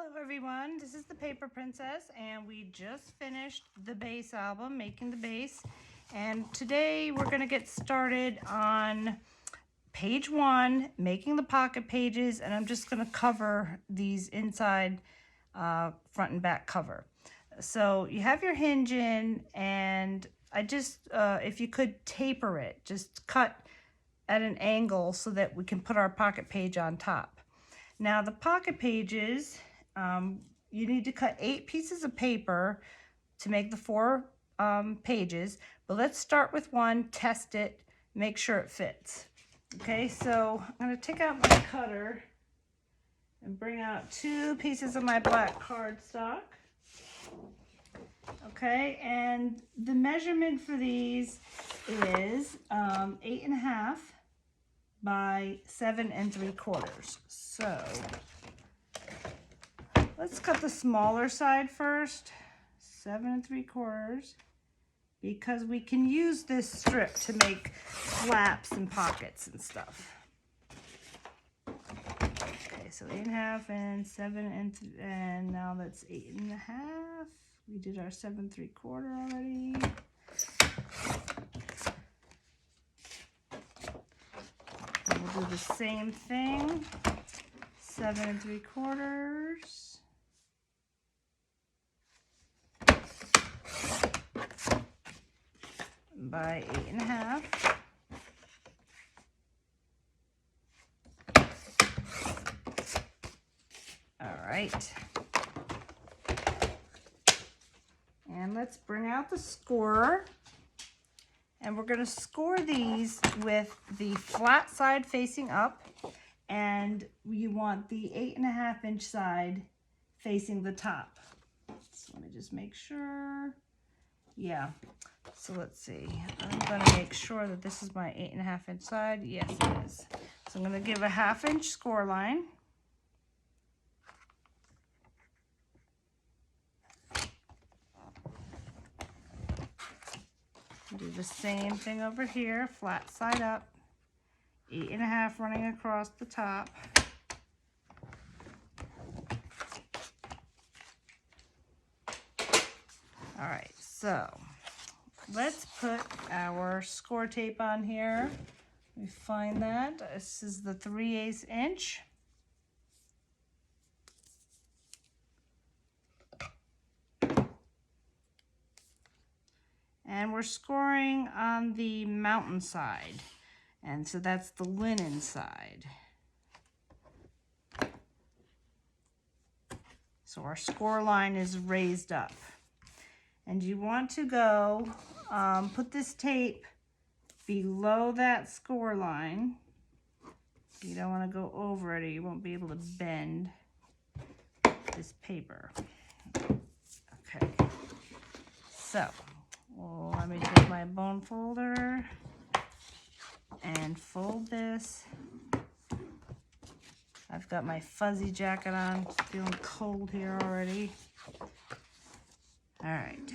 Hello everyone, this is the Paper Princess and we just finished the base album, making the base. And today we're going to get started on page 1, making the pocket pages, and I'm just going to cover these inside front and back cover. So you have your hinge in, and I just, if you could taper it, just cut at an angle so that we can put our pocket page on top. Now the pocket pages, you need to cut 8 pieces of paper to make the 4 pages, but let's start with one, test it, make sure it fits. Okay, so I'm going to take out my cutter and bring out 2 pieces of my black cardstock. Okay, and the measurement for these is 8.5 by 7 3/4. So let's cut the smaller side first, 7 3/4, because we can use this strip to make flaps and pockets and stuff. Okay, so 8.5 and 7 and now that's 8.5. We did our 7 3/4 already. And we'll do the same thing, 7 3/4 by 8.5. All right. And let's bring out the scorer. And we're going to score these with the flat side facing up, and you want the 8.5 inch side facing the top. So let me just make sure. Yeah. So let's see. I'm going to make sure that this is my 8.5 inch side. Yes, it is. So I'm going to give a 1/2 inch score line. Do the same thing over here, flat side up, 8.5 running across the top. All right, so let's put our score tape on here. Let me find that. This is the 3/8 inch. And we're scoring on the mountain side. And so that's the linen side. So our score line is raised up. And you want to go, put this tape below that score line. You don't want to go over it or you won't be able to bend this paper. Okay. So, well, let me take my bone folder and fold this. I've got my fuzzy jacket on, it's feeling cold here already. All right.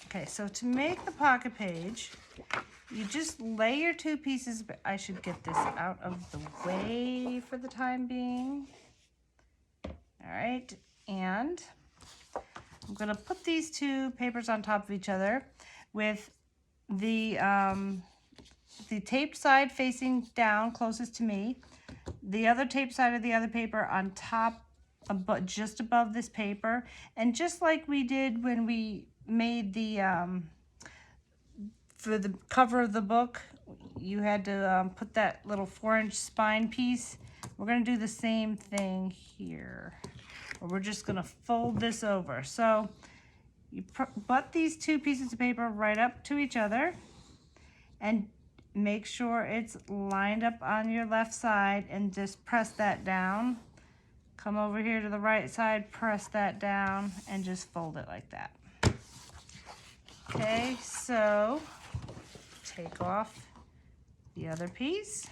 Okay, so to make the pocket page, you just lay your 2 pieces, but I should get this out of the way for the time being. All right, and I'm gonna put these 2 papers on top of each other with the taped side facing down closest to me, the other taped side of the other paper on top, just above this paper. And just like we did when we made the, for the cover of the book, you had to put that little 4-inch spine piece. We're gonna do the same thing here. We're just gonna fold this over. So you butt these 2 pieces of paper right up to each other and make sure it's lined up on your left side and just press that down. Come over here to the right side, press that down, and just fold it like that. Okay, so take off the other piece.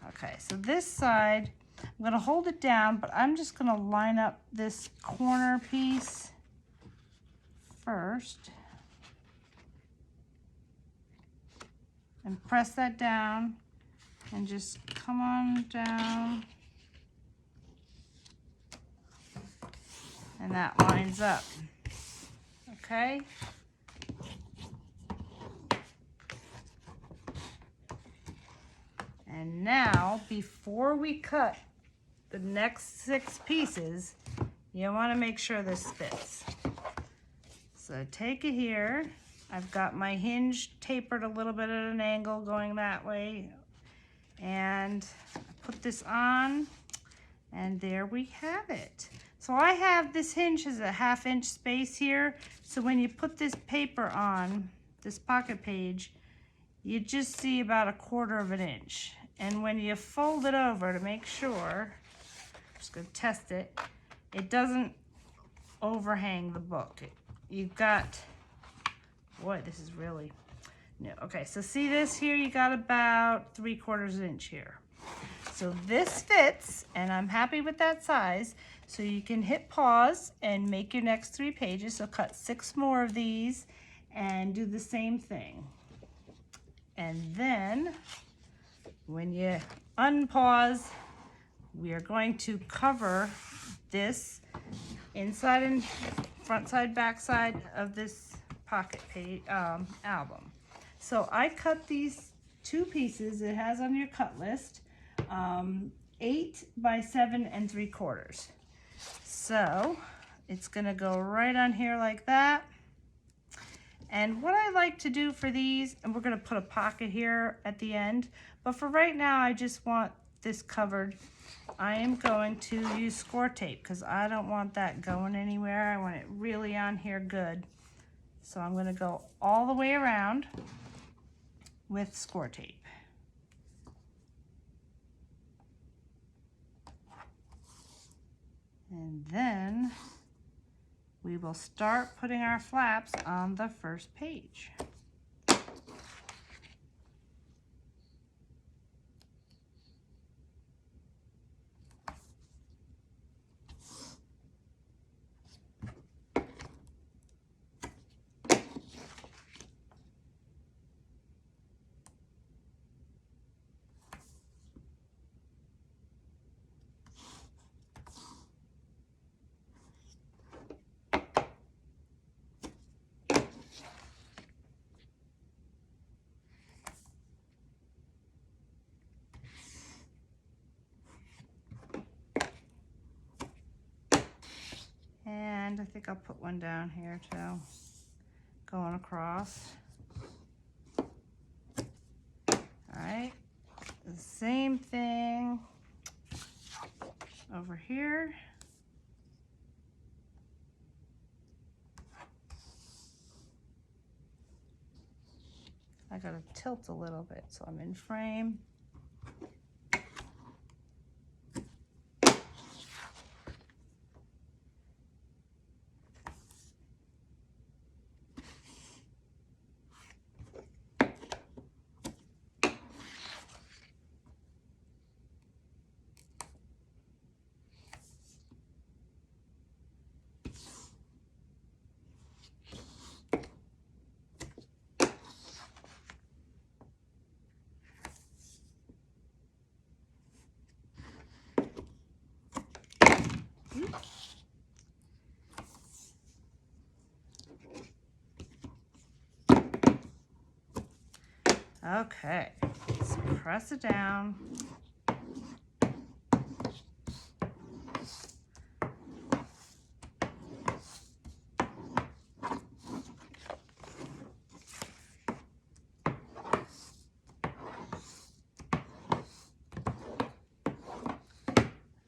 Okay, so this side, I'm going to hold it down, but I'm just going to line up this corner piece first. And press that down and just come on down. And that lines up, okay? And now, before we cut the next 6 pieces, you want to make sure this fits. So take it here. I've got my hinge tapered a little bit at an angle going that way. And I put this on, and there we have it. So I have this hinge as a 1/2 inch space here. So when you put this paper on, this pocket page, you just see about 1/4 inch. And when you fold it over to make sure, I'm just gonna test it, it doesn't overhang the book. You've got, boy, this is really new. Okay, so see this here, you got about 3/4 inch here. So this fits, and I'm happy with that size. So you can hit pause and make your next 3 pages. So cut 6 more of these and do the same thing. And then when you unpause, we are going to cover this inside and front side, back side of this pocket page album. So I cut these 2 pieces, it has on your cut list, 8 by 7 3/4. So it's gonna go right on here like that. And what I like to do for these, and we're gonna put a pocket here at the end, but for right now, I just want this covered. I am going to use score tape because I don't want that going anywhere. I want it really on here good. So I'm gonna go all the way around with score tape. And then we will start putting our flaps on the first page. And I think I'll put one down here too, going across. All right, the same thing over here. I gotta tilt a little bit so I'm in frame. Okay, let's press it down.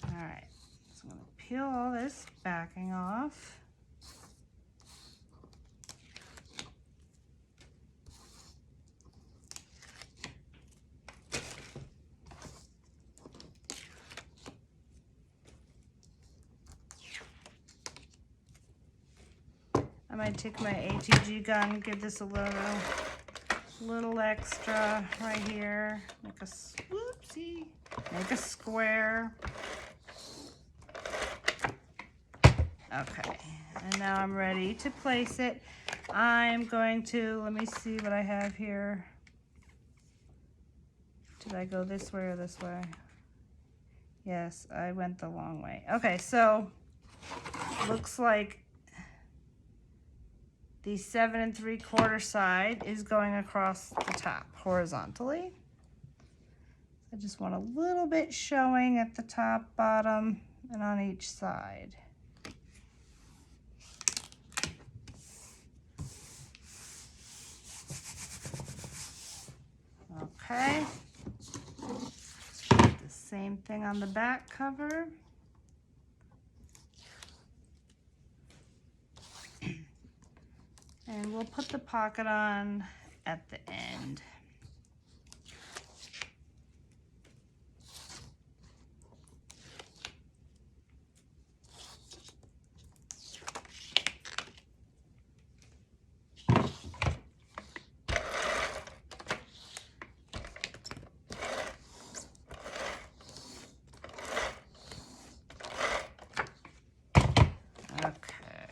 All right, so I'm gonna peel all this backing off. I might take my ATG gun, give this a little extra right here. Make a whoopsie, make a square. Okay, and now I'm ready to place it. I'm going to, let me see what I have here Did I go this way or this way? Yes, I went the long way. Okay, so looks like the 7 3/4 side is going across the top horizontally. I just want a little bit showing at the top, bottom, and on each side. Okay. The same thing on the back cover. And we'll put the pocket on at the end. Okay.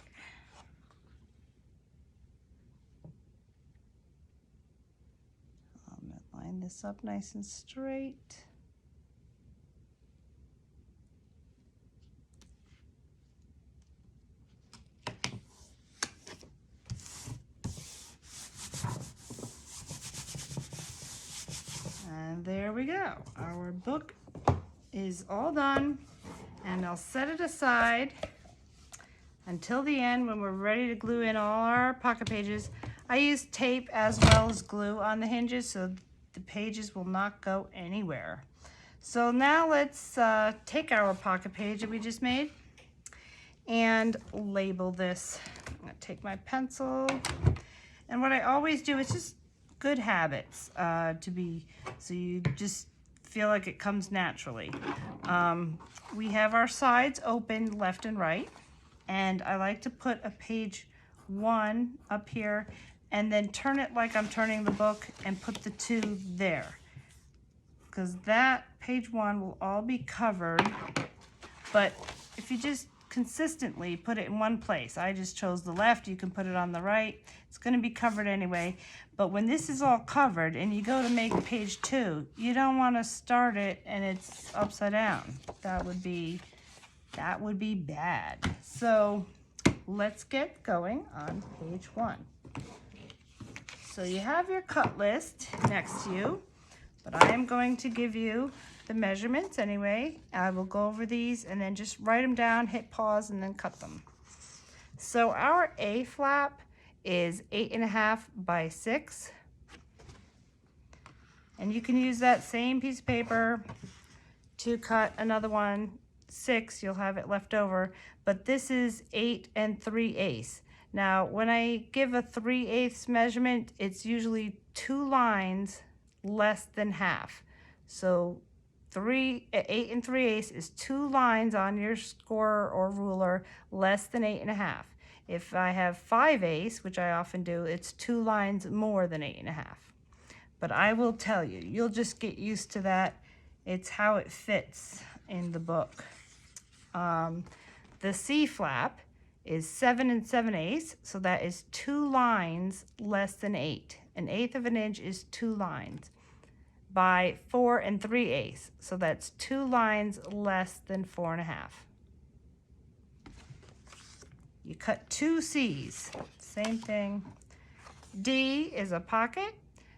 I'm going to line this up nice and straight. And there we go. Our book is all done, and I'll set it aside until the end when we're ready to glue in all our pocket pages. I use tape as well as glue on the hinges so the pages will not go anywhere. So now let's take our pocket page that we just made and label this. I'm gonna take my pencil, and what I always do is just good habits so you just feel like it comes naturally. We have our sides open left and right, and I like to put a page 1 up here and then turn it like I'm turning the book and put the 2 there, because that page 1 will all be covered. But if you just consistently put it in one place, I just chose the left, you can put it on the right, it's going to be covered anyway. But when this is all covered and you go to make page 2, you don't want to start it and it's upside down. That would be bad. So let's get going on page 1. So you have your cut list next to you, but I am going to give you the measurements anyway. I will go over these and then just write them down, hit pause, and then cut them. So our A flap is 8.5 by 6. And you can use that same piece of paper to cut another one 6, you'll have it left over, but this is 8 3/8. Now, when I give a 3/8 measurement, it's usually 2 lines less than half. So 8 3/8 is 2 lines on your score or ruler less than 8.5. If I have 5/8, which I often do, it's 2 lines more than 8.5. But I will tell you, you'll just get used to that. It's how it fits in the book. The C flap is 7 7/8, so that is 2 lines less than 8. 1/8 of an inch is 2 lines, by 4 3/8, so that's 2 lines less than 4.5. You cut 2 C's, same thing. D is a pocket,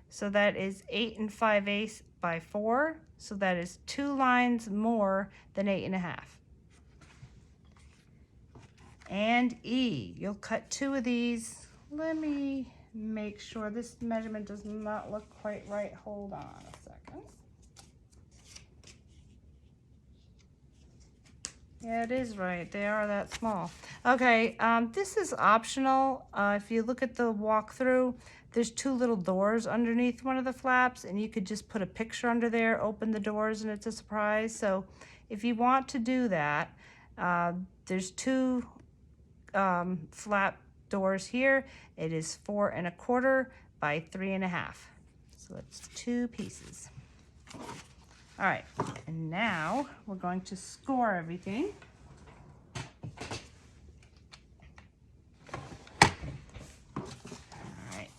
so that is 8 5/8 by 4, so that is 2 lines more than 8.5. And E, you'll cut 2 of these. Let me make sure this measurement does not look quite right. Hold on a second. Yeah, it is right. They are that small. Okay, this is optional. If you look at the walkthrough, there's 2 little doors underneath one of the flaps, and you could just put a picture under there, open the doors, and it's a surprise. So if you want to do that, there's 2 flap doors here. It is 4 1/4 by 3 1/2. So that's 2 pieces. All right, and now we're going to score everything. All right,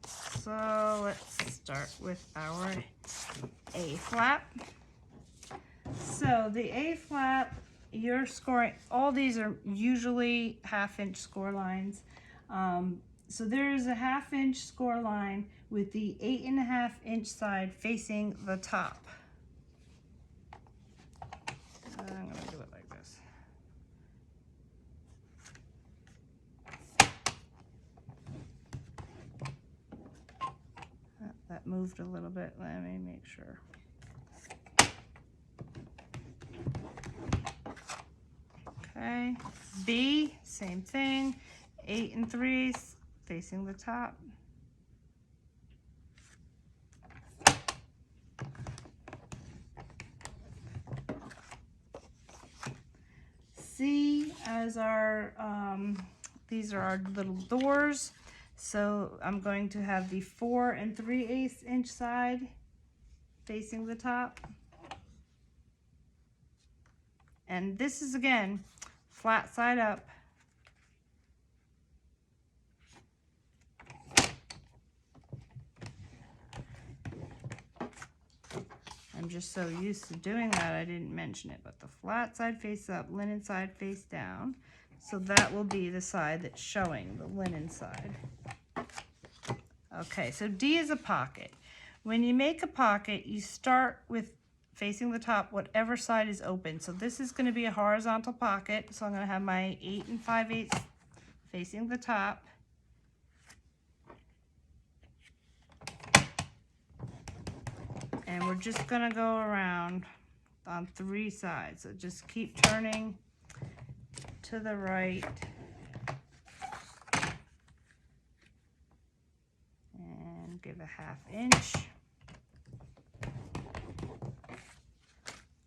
so let's start with our A flap. So the A flap, you're scoring, all these are usually 1/2 inch score lines. So there's a 1/2 inch score line with the 8.5 inch side facing the top. I'm going to do it like this. That moved a little bit. Let me make sure. Okay, B, same thing, 8 3/8 facing the top. C as our, these are our little doors. So I'm going to have the 4 3/8 inch side facing the top. And this is, again, flat side up. I'm just so used to doing that, I didn't mention it, but the flat side face up, linen side face down. So that will be the side that's showing, the linen side. Okay, so D is a pocket. When you make a pocket, you start with facing the top, whatever side is open. So this is going to be a horizontal pocket. So I'm going to have my 8 5/8 facing the top. And we're just going to go around on 3 sides. So just keep turning to the right. And give a 1/2 inch.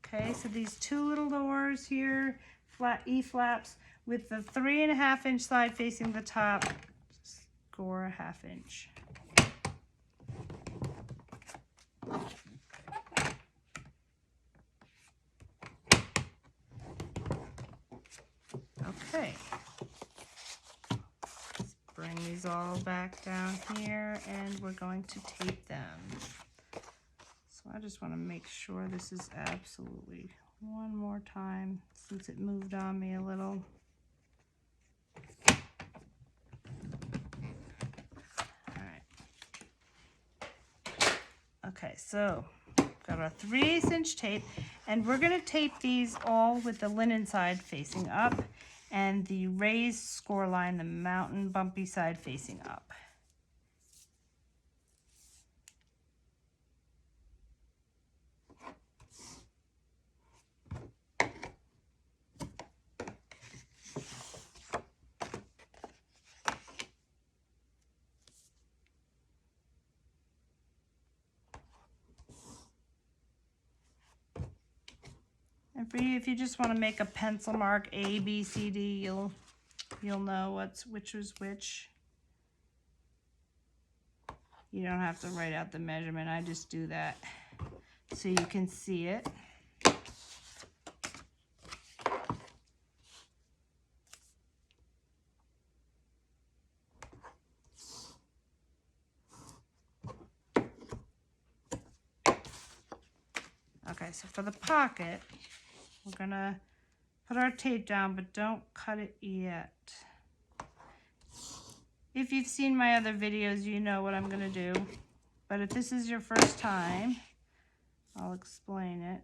Okay, so these 2 little doors here, flat E flaps, with the 3.5 inch side facing the top, score a 1/2 inch. Okay, let's bring these all back down here and we're going to tape them. So I just want to make sure this is absolutely one more time since it moved on me a little. All right. Okay, so got our 3/8 inch tape, and we're going to tape these all with the linen side facing up and the raised score line, the mountain bumpy side facing up. And for you, if you just want to make a pencil mark A, B, C, D, you'll know which is which. You don't have to write out the measurement. I just do that so you can see it. Okay, so for the pocket, we're gonna put our tape down, but don't cut it yet. If you've seen my other videos, you know what I'm gonna do. But if this is your first time, I'll explain it.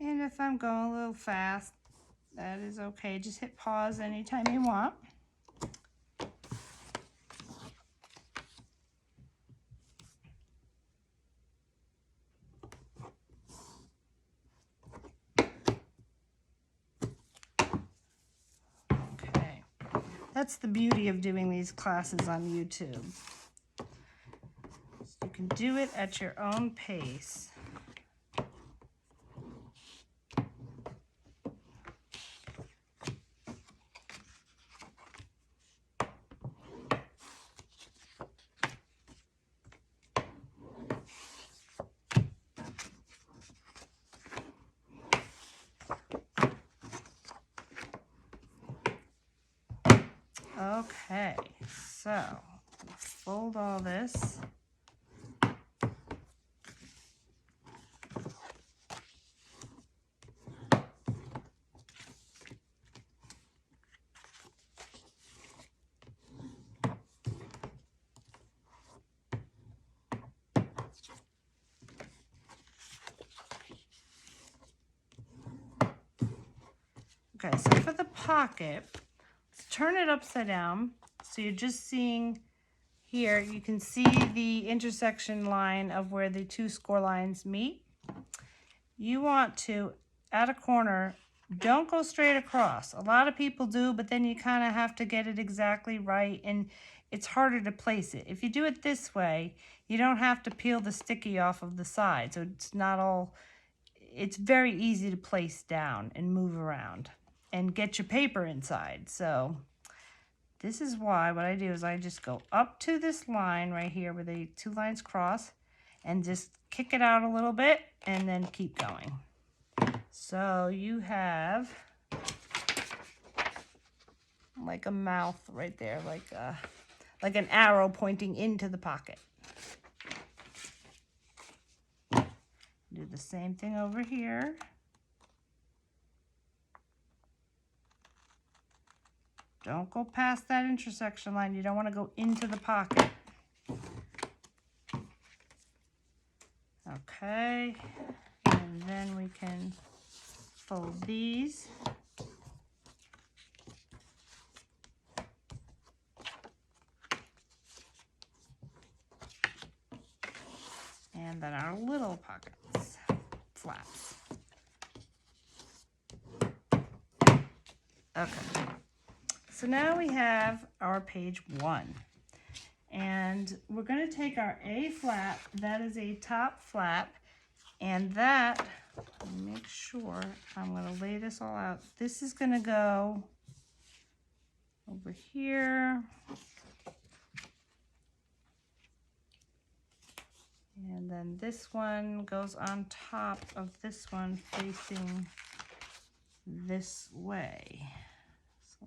And if I'm going a little fast, that is okay. Just hit pause anytime you want. Okay. That's the beauty of doing these classes on YouTube. You can do it at your own pace. Okay, so fold all this. Okay, so for the pocket, let's turn it upside down. So you're just seeing here, you can see the intersection line of where the two score lines meet. You want to, at a corner, don't go straight across. A lot of people do, but then you kind of have to get it exactly right, and it's harder to place it. If you do it this way, you don't have to peel the sticky off of the side, so it's not all, it's very easy to place down and move around and get your paper inside. So this is why what I do is I just go up to this line right here where the two lines cross and just kick it out a little bit and then keep going. So you have like a mouth right there, like an arrow pointing into the pocket. Do the same thing over here. Don't go past that intersection line. You don't want to go into the pocket. Okay, and then we can fold these. And then our little pockets, flaps. Okay, so now we have our page 1. And we're going to take our A flap, that is a top flap, and that, make sure, I'm going to lay this all out. This is going to go over here. And then this one goes on top of this one facing this way. So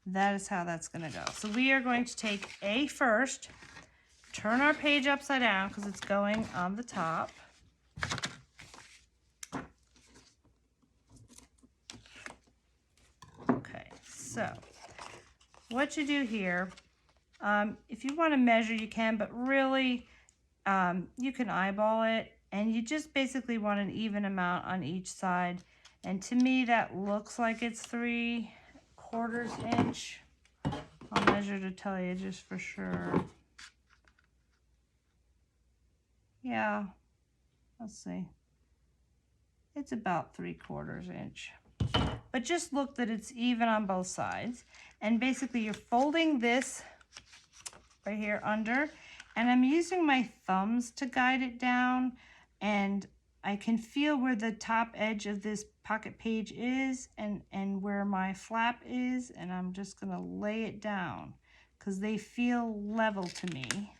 that is how that's going to go. So we are going to take A first, turn our page upside down because it's going on the top. Okay, so what you do here, if you want to measure, you can, but really you can eyeball it, and you just basically want an even amount on each side. And to me, that looks like it's 3/4 inch. I'll measure to tell you just for sure. Yeah, let's see. It's about 3/4 inch. But just look that it's even on both sides. And basically you're folding this right here under, and I'm using my thumbs to guide it down, and I can feel where the top edge of this pocket page is and where my flap is, and I'm just gonna lay it down because they feel level to me.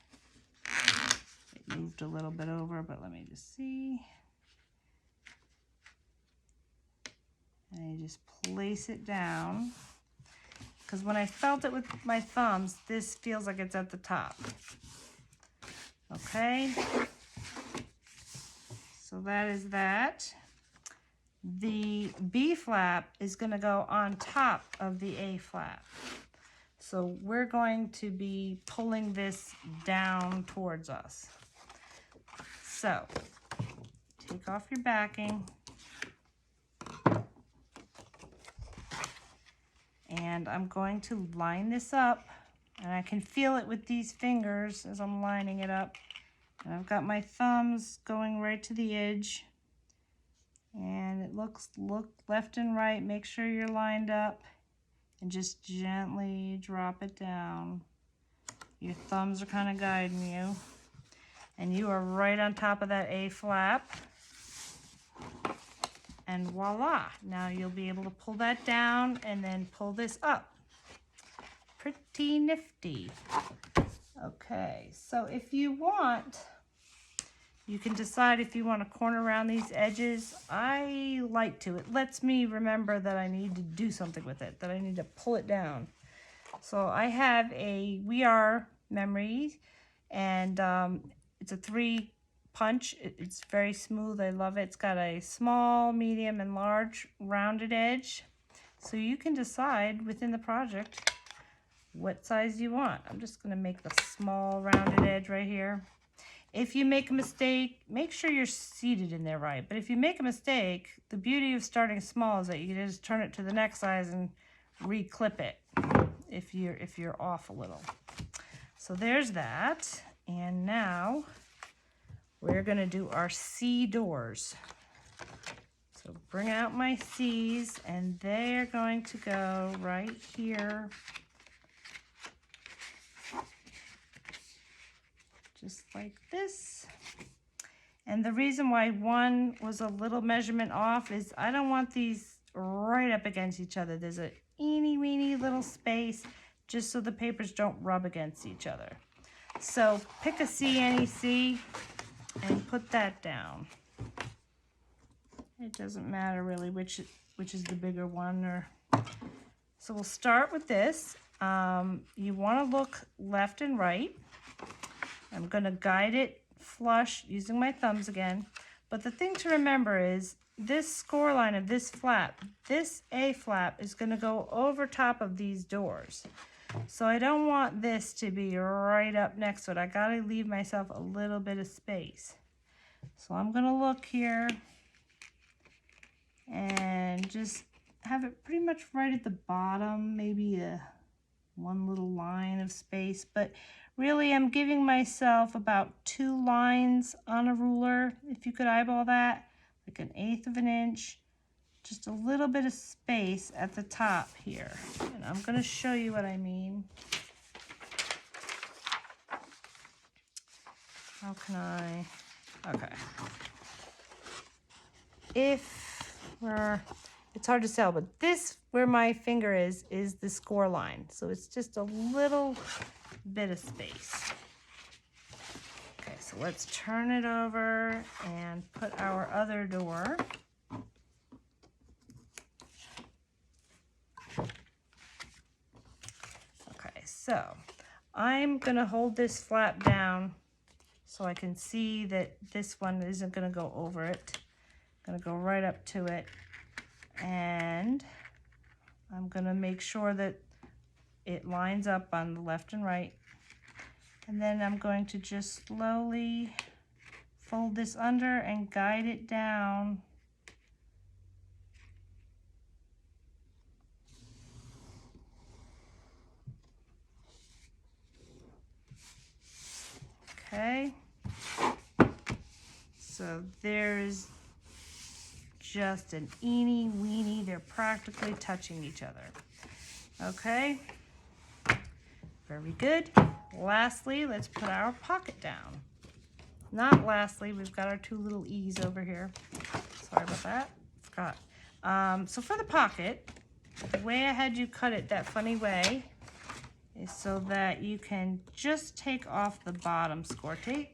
It moved a little bit over, but let me just see. And I just place it down because when I felt it with my thumbs, this feels like it's at the top. Okay. So that is that. The B flap is going to go on top of the A flap. So we're going to be pulling this down towards us. So take off your backing. And I'm going to line this up, and I can feel it with these fingers as I'm lining it up. And I've got my thumbs going right to the edge, and it look left and right. Make sure you're lined up, and just gently drop it down. Your thumbs are kind of guiding you, and you are right on top of that A flap. And voila, now you'll be able to pull that down and then pull this up. Pretty nifty. Okay, so if you want, you can decide if you want to corner around these edges. I like to. It lets me remember that I need to do something with it, that I need to pull it down. So I have a We Are memory, and it's a 3-punch. It's very smooth. I love it. It's got a small, medium, and large rounded edge. So you can decide within the project what size you want. I'm just going to make the small rounded edge right here. If you make a mistake, make sure you're seated in there right. But if you make a mistake, the beauty of starting small is that you can just turn it to the next size and re-clip it if you're off a little. So there's that. And now we're going to do our C doors. So bring out my C's, and they're going to go right here. Just like this. And the reason why one was a little measurement off is I don't want these right up against each other. There's a eeny weeny little space just so the papers don't rub against each other. So pick a C, any C, and put that down. It doesn't matter really which is the bigger one. So we'll start with this. You want to look left and right. I'm going to guide it flush using my thumbs again. But the thing to remember is this score line of this flap, this A flap is going to go over top of these doors. So I don't want this to be right up next to it. I got to leave myself a little bit of space. So I'm going to look here and just have it pretty much right at the bottom, maybe one little line of space, but really I'm giving myself about 2 lines on a ruler. If you could eyeball that, like 1/8 of an inch, just a little bit of space at the top here. And I'm going to show you what I mean. How can I? Okay. It's hard to tell, but this, where my finger is the score line. So it's just a little bit of space. Okay, so let's turn it over and put our other door. Okay, so I'm gonna hold this flap down so I can see that this one isn't gonna go over it. I'm gonna go right up to it, and I'm gonna make sure that it lines up on the left and right. And then I'm going to just slowly fold this under and guide it down. Okay. So there's just an eeny weeny, they're practically touching each other. Okay, very good. Lastly, let's put our pocket down. Not lastly, we've got our 2 little E's over here. Sorry about that, forgot. So for the pocket, the way I had you cut it that funny way is so that you can just take off the bottom score tape,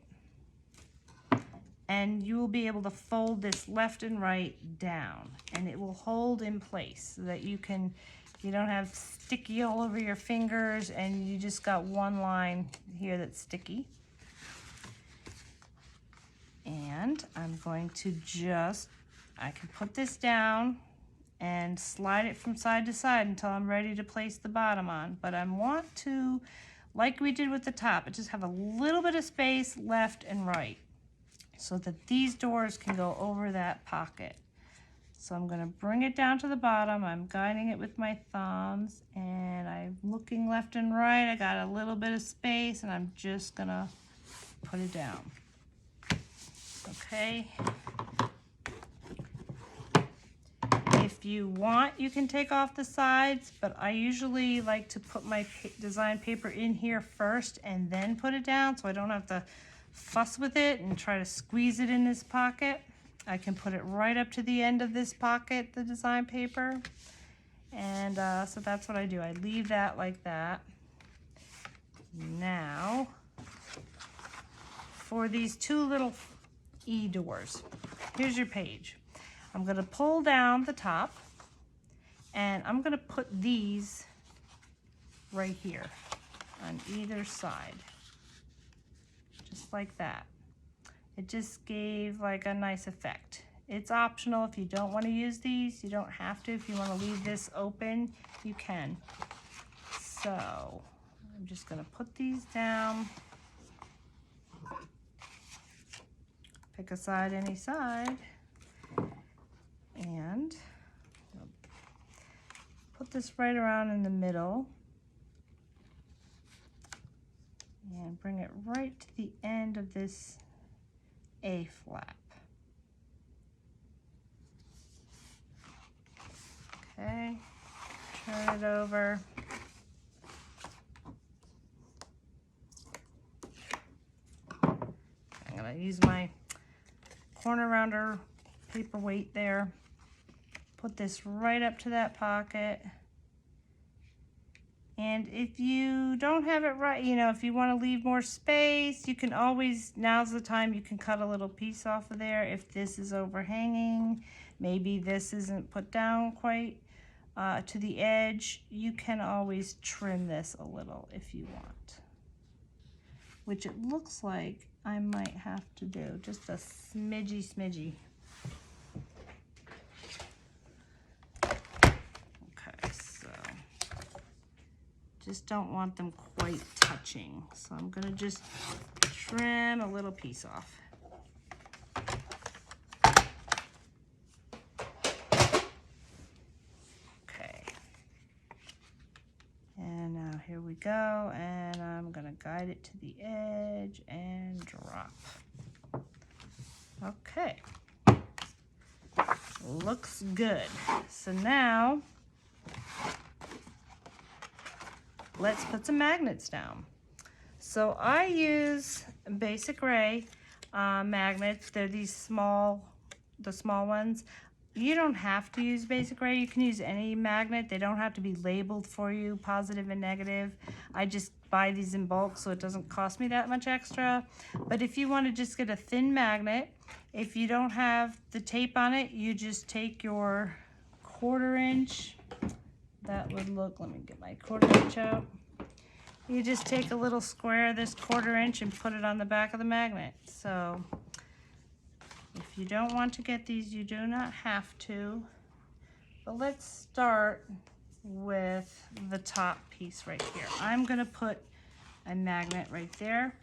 and you will be able to fold this left and right down, and it will hold in place so that you don't have sticky all over your fingers, and you just got one line here that's sticky. And I'm going to I can put this down and slide it from side to side until I'm ready to place the bottom on. But I want to, like we did with the top, just have a little bit of space left and right so that these doors can go over that pocket. So I'm going to bring it down to the bottom. I'm guiding it with my thumbs, and I'm looking left and right. I got a little bit of space, and I'm just going to put it down. Okay. If you want, you can take off the sides, but I usually like to put my design paper in here first and then put it down so I don't have to fuss with it and try to squeeze it in this pocket. I can put it right up to the end of this pocket, the design paper. And so that's what I do. I leave that like that. Now, for these 2 little E doors, here's your page. I'm going to pull down the top, and I'm going to put these right here on either side, just like that. It just gave like a nice effect. It's optional. If you don't want to use these, you don't have to. If you want to leave this open, you can. So I'm just going to put these down. Pick a side, any side. And put this right around in the middle. And bring it right to the end of this A flap. Okay, turn it over. I'm gonna use my corner rounder paperweight there. Put this right up to that pocket. And if you don't have it right, you know, if you want to leave more space, you can always, now's the time you can cut a little piece off of there. If this is overhanging, maybe this isn't put down quite to the edge, you can always trim this a little if you want. Which it looks like I might have to do, just a smidgy. Okay, so just don't want them quite touching. So I'm gonna just trim a little piece off. Okay. And now here we go, and I'm gonna guide it to the edge and drop. Okay. Looks good. So now let's put some magnets down. So I use Basic Ray magnets. They're these small, the small ones. You don't have to use Basic Ray. You can use any magnet. They don't have to be labeled for you, positive and negative. I just buy these in bulk so it doesn't cost me that much extra. But if you want to just get a thin magnet, if you don't have the tape on it, you just take your 1/4 inch. That would look, let me get my 1/4 inch out. You just take a little square of this 1/4 inch and put it on the back of the magnet. So if you don't want to get these, you do not have to. But let's start with the top piece right here. I'm gonna put a magnet right there.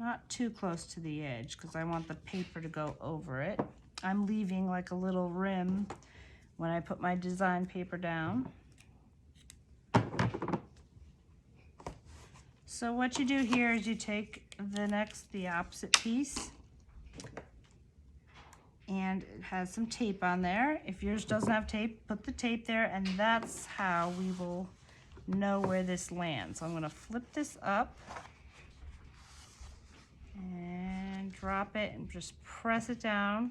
Not too close to the edge because I want the paper to go over it. I'm leaving like a little rim when I put my design paper down. So what you do here is you take the opposite piece, and it has some tape on there. If yours doesn't have tape, put the tape there, and that's how we will know where this lands. So I'm gonna flip this up and drop it and just press it down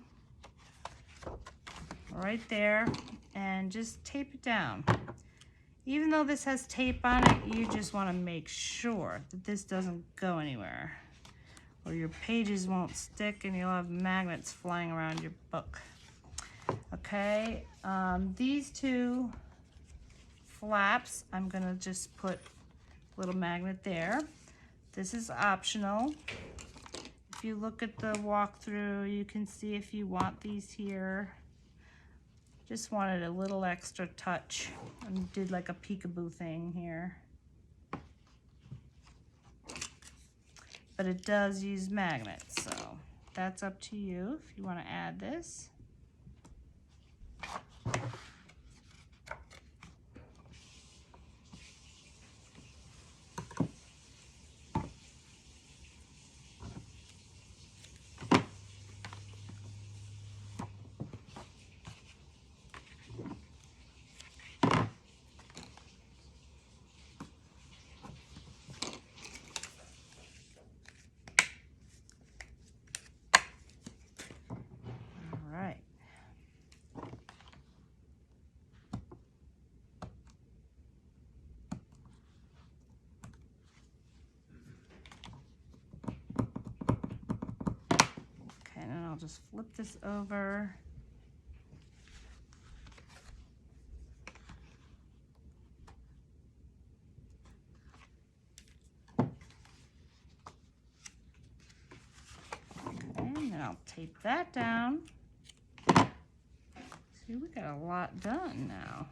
right there and just tape it down. Even though this has tape on it, you just want to make sure that this doesn't go anywhere, or your pages won't stick and you'll have magnets flying around your book. Okay, these two flaps, I'm gonna just put a little magnet there. This is optional. If you look at the walkthrough, you can see if you want these here. Just wanted a little extra touch and did like a peekaboo thing here. But it does use magnets, so that's up to you if you want to add this. Right. and I'll just flip this over. And then I'll tape that down. See, we got a lot done now.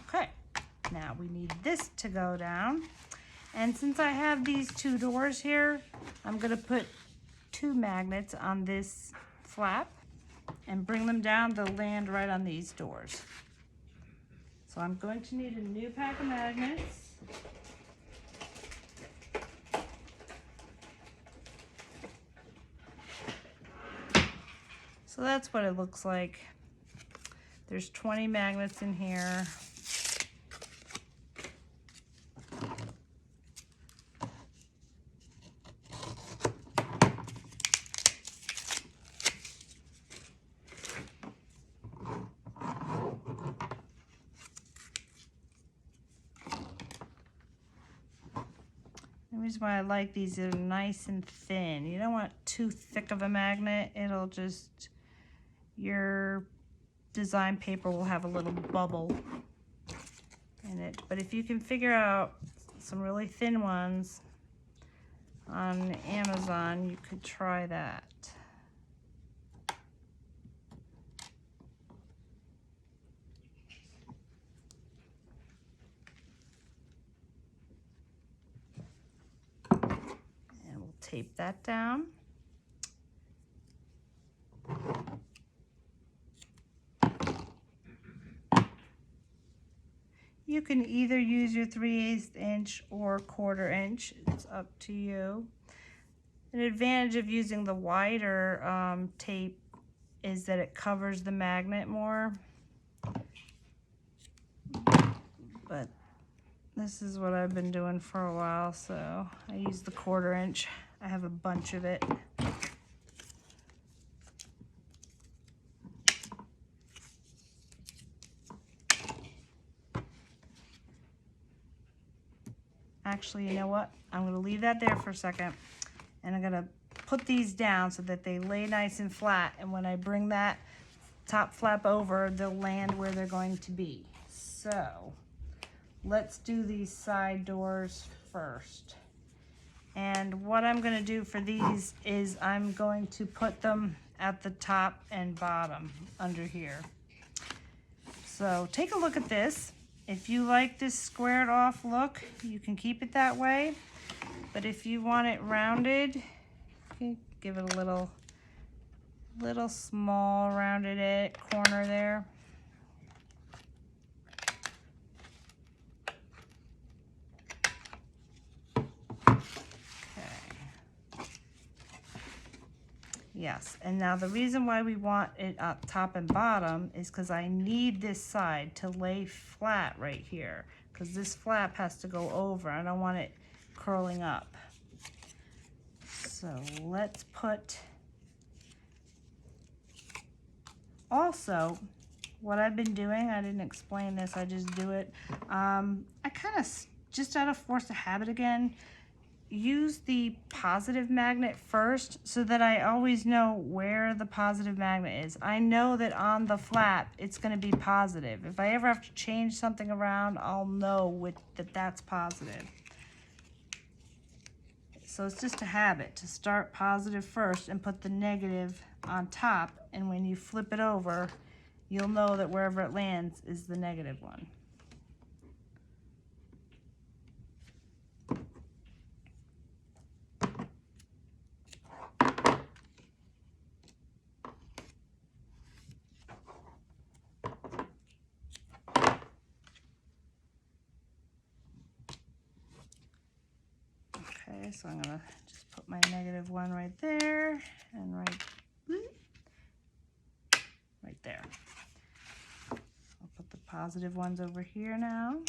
Okay, now we need this to go down. And since I have these two doors here, I'm gonna put 2 magnets on this flap and bring them down. They'll land right on these doors. So I'm going to need a new pack of magnets. So that's what it looks like. There's 20 magnets in here. The reason why I like these, they're nice and thin. You don't want too thick of a magnet. It'll just, your design paper will have a little bubble in it. But if you can figure out some really thin ones on Amazon, you could try that. And we'll tape that down. You can either use your 3/8 inch or 1/4 inch. It's up to you. An advantage of using the wider tape is that it covers the magnet more. But this is what I've been doing for a while, so I use the 1/4 inch. I have a bunch of it. Actually, you know what? I'm going to leave that there for a second, and I'm going to put these down so that they lay nice and flat, and when I bring that top flap over, they'll land where they're going to be. So let's do these side doors first. And what I'm going to do for these is I'm going to put them at the top and bottom under here. So take a look at this. If you like this squared off look, you can keep it that way. But if you want it rounded, you can give it a little small rounded corner there. Yes, and now the reason why we want it up top and bottom is because I need this side to lay flat right here, because this flap has to go over. I don't want it curling up. So let's put, also, what I've been doing, I didn't explain this, I just do it. I kind of, just out of force of habit again, use the positive magnet first so that I always know where the positive magnet is. I know that on the flap it's going to be positive. If I ever have to change something around, I'll know that that's positive. So it's just a habit to start positive first and put the negative on top, and when you flip it over, you'll know that wherever it lands is the negative one. Okay, so I'm gonna just put my -1 right there and right there. I'll put the positive ones over here now.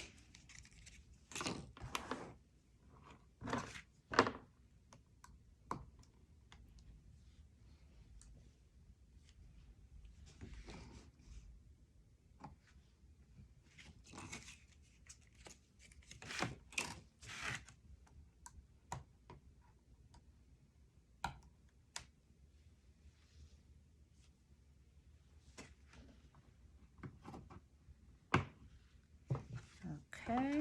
Okay.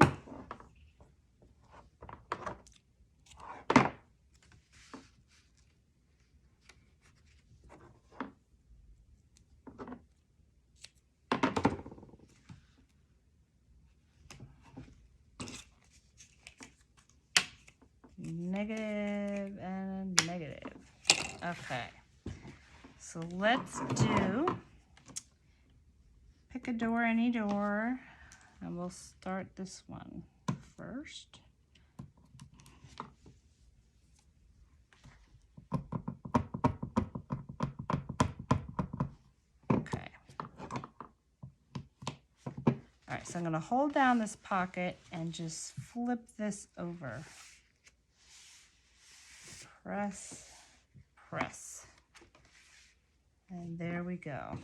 Negative and negative. Okay. So let's do, pick a door, any door, and we'll start this one first. Okay. All right, so I'm going to hold down this pocket and just flip this over. Press, press. And there we go.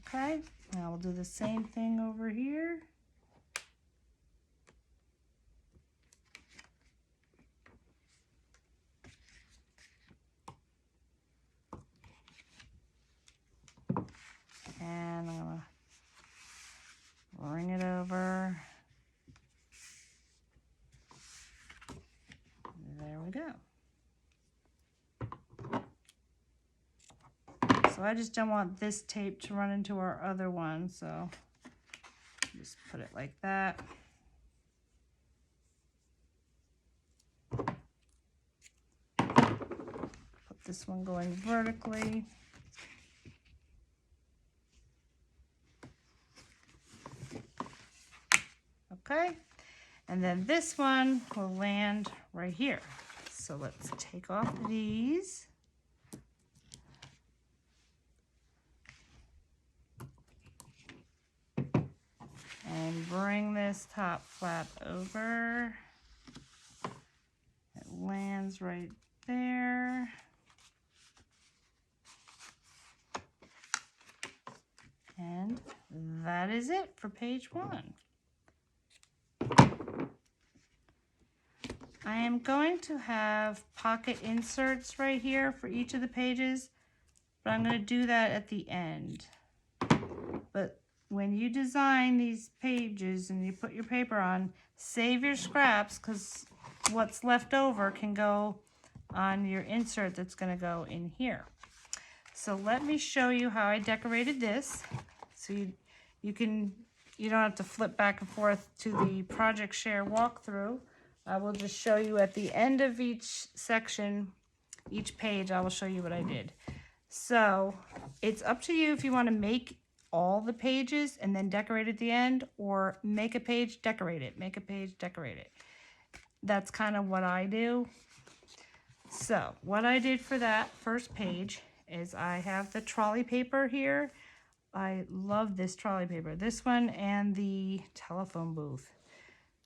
Okay, now we'll do the same thing over here. And I'm gonna bring it over. There we go. So I just don't want this tape to run into our other one, so just put it like that. Put this one going vertically. Okay, and then this one will land right here. So let's take off these. And bring this top flap over. It lands right there. And that is it for page 1. I am going to have pocket inserts right here for each of the pages, but I'm going to do that at the end. But when you design these pages and you put your paper on, save your scraps, because what's left over can go on your insert that's going to go in here. So let me show you how I decorated this. So you don't have to flip back and forth to the Project Share walkthrough. I will just show you at the end of each section, each page, I will show you what I did. So it's up to you if you want to make all the pages and then decorate at the end, or make a page, decorate it, make a page, decorate it. That's kind of what I do. So what I did for that first page is I have the trolley paper here. I love this trolley paper, this one and the telephone booth.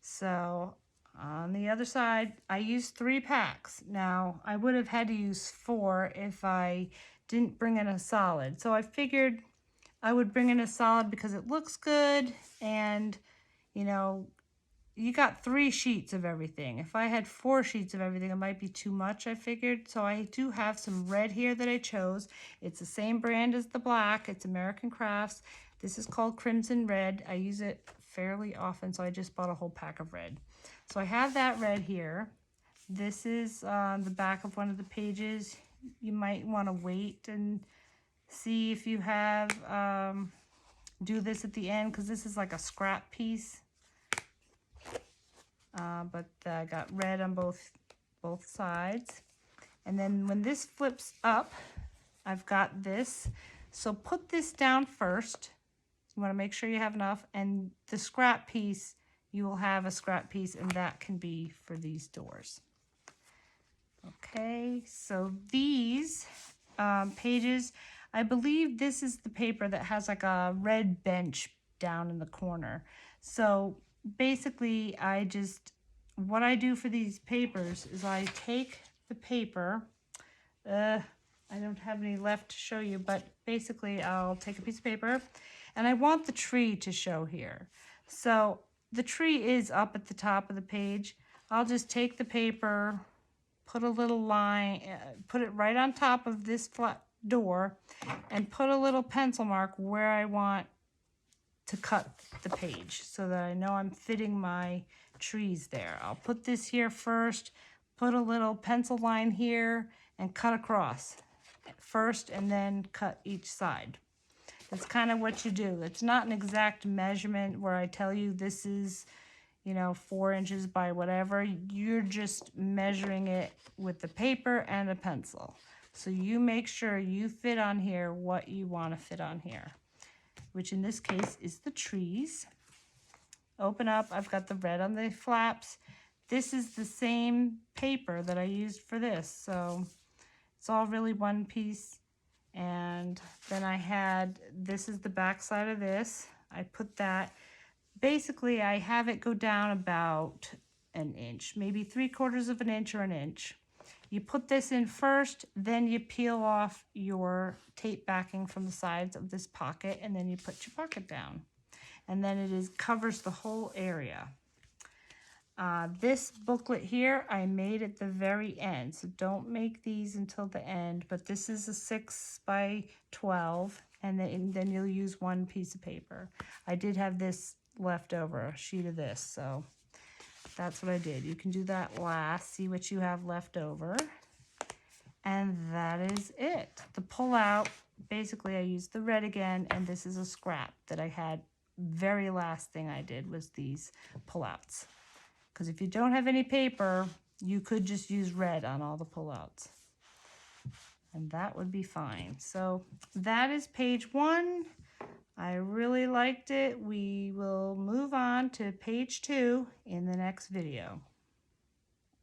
So on the other side, I used 3 packs. Now, I would have had to use 4 if I didn't bring in a solid. So I figured I would bring in a solid because it looks good, and, you know, you got 3 sheets of everything. If I had 4 sheets of everything, it might be too much, I figured. So I do have some red here that I chose. It's the same brand as the black. It's American Crafts. This is called Crimson Red. I use it fairly often, so I just bought a whole pack of red. So I have that red here. This is on the back of one of the pages. You might want to wait and see if you have, do this at the end, because this is like a scrap piece. But I got red on both sides. And then when this flips up, I've got this. So put this down first. You want to make sure you have enough. And the scrap piece, you will have a scrap piece, and that can be for these doors. Okay, so these pages, I believe this is the paper that has like a red bench down in the corner. So basically, what I do for these papers is I take the paper, I don't have any left to show you, but basically I'll take a piece of paper and I want the tree to show here. So the tree is up at the top of the page. I'll just take the paper, put a little line, put it right on top of this flat door and put a little pencil mark where I want to cut the page so that I know I'm fitting my trees there. I'll put this here first, put a little pencil line here and cut across first and then cut each side. That's kind of what you do. It's not an exact measurement where I tell you this is, 4 inches by whatever. You're just measuring it with the paper and a pencil. So you make sure you fit on here what you want to fit on here, which in this case is the trees. Open up, I've got the red on the flaps. This is the same paper that I used for this, so it's all really one piece. And then I had, this is the back side of this. I put that, basically I have it go down about an inch, maybe 3/4 of an inch or an inch. You put this in first, then you peel off your tape backing from the sides of this pocket, and then you put your pocket down. And then it covers the whole area. This booklet here, I made at the very end, so don't make these until the end, but this is a 6 by 12, and then you'll use one piece of paper. I did have this left over, a sheet of this, so that's what I did. You can do that last, see what you have left over, and that is it. The pull-out, basically I used the red again, and this is a scrap that I had. Very last thing I did was these pull-outs. Because if you don't have any paper, you could just use red on all the pullouts. And that would be fine. So that is page 1. I really liked it. We will move on to page 2 in the next video.